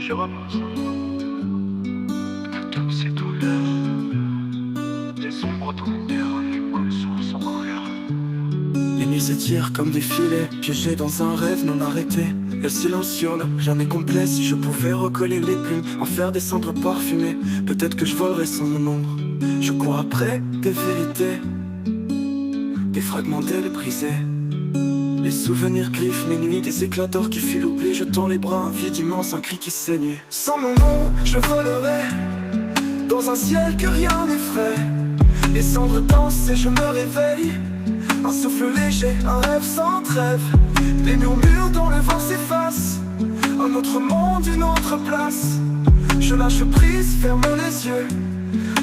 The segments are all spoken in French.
tu reposes. Toutes ces douleurs, les ombres tombèrent comme sur son regard. Les nuits s'étirent comme des filets, piégés dans un rêve non arrêté. Et le silence hurle, jamais complet. Si je pouvais recoller les plumes, en faire des cendres parfumées, peut-être que je volerais sans mon ombre. Je cours après des vérités, des fragments d'ailes brisées. Les souvenirs griffent mes nuits, des éclats d'or qui fuient l'oubli. Je tends les bras, un vide immense, un cri qui saigne. Sans mon nom, je volerai dans un ciel que rien n'effraie. Les cendres dansent et je me réveille. Un souffle léger, un rêve sans trêve. Les murmures dans le vent s'effacent. Un autre monde, une autre place. Je lâche prise, ferme les yeux.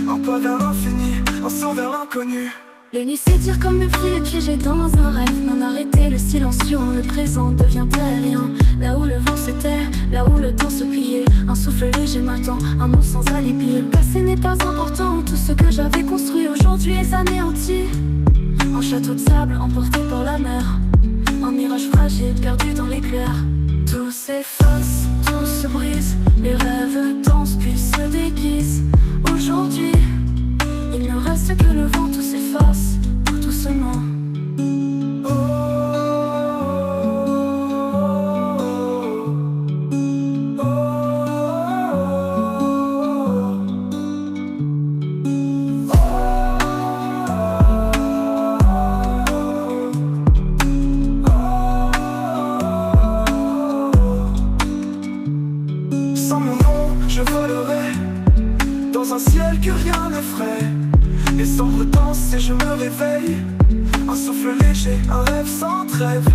Un pas vers l'infini, un saut vers l'inconnu. Les nuits s'étirent comme mes pieds piégés dans un rêve non arrêté. Le silence sur le présent devient terrien. Là où le vent s'était, là où le temps se pliait. Un souffle léger m'attend, un mot sans alibi. Le passé n'est pas important, tout ce que j'avais construit aujourd'hui est anéanti. Un château de sable emporté par la mer. Un mirage fragile perdu dans l'éclair. Tout s'efface, tout se brise. Les rêves dansent puis se déguisent. Aujourd'hui, il ne reste que le vent, tout s'efface, tout doucement. Sans mon nom, je volerai dans un ciel que rien n'effraie. Les cendres dansent et je me réveille. Un souffle léger, un rêve sans trêve.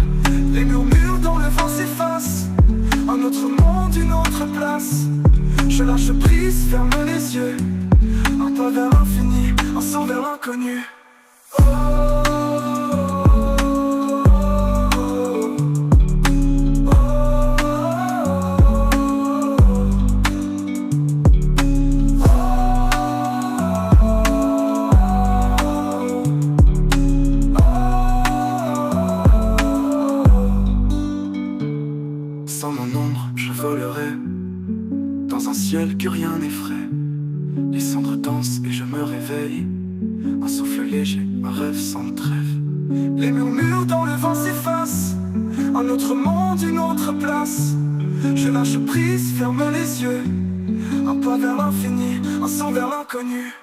Les murmures dans le vent s'effacent. Un autre monde, une autre place. Je lâche prise, ferme les yeux. Un pas vers l'infini, un saut vers l'inconnu. Sans mon ombre, je volerai dans un ciel que rien n'effraie. Les cendres dansent et je me réveille. Un souffle léger, un rêve sans trêve. Les murmures dans le vent s'effacent. Un autre monde, une autre place. Je lâche prise, ferme les yeux. Un pas vers l'infini, un saut vers l'inconnu.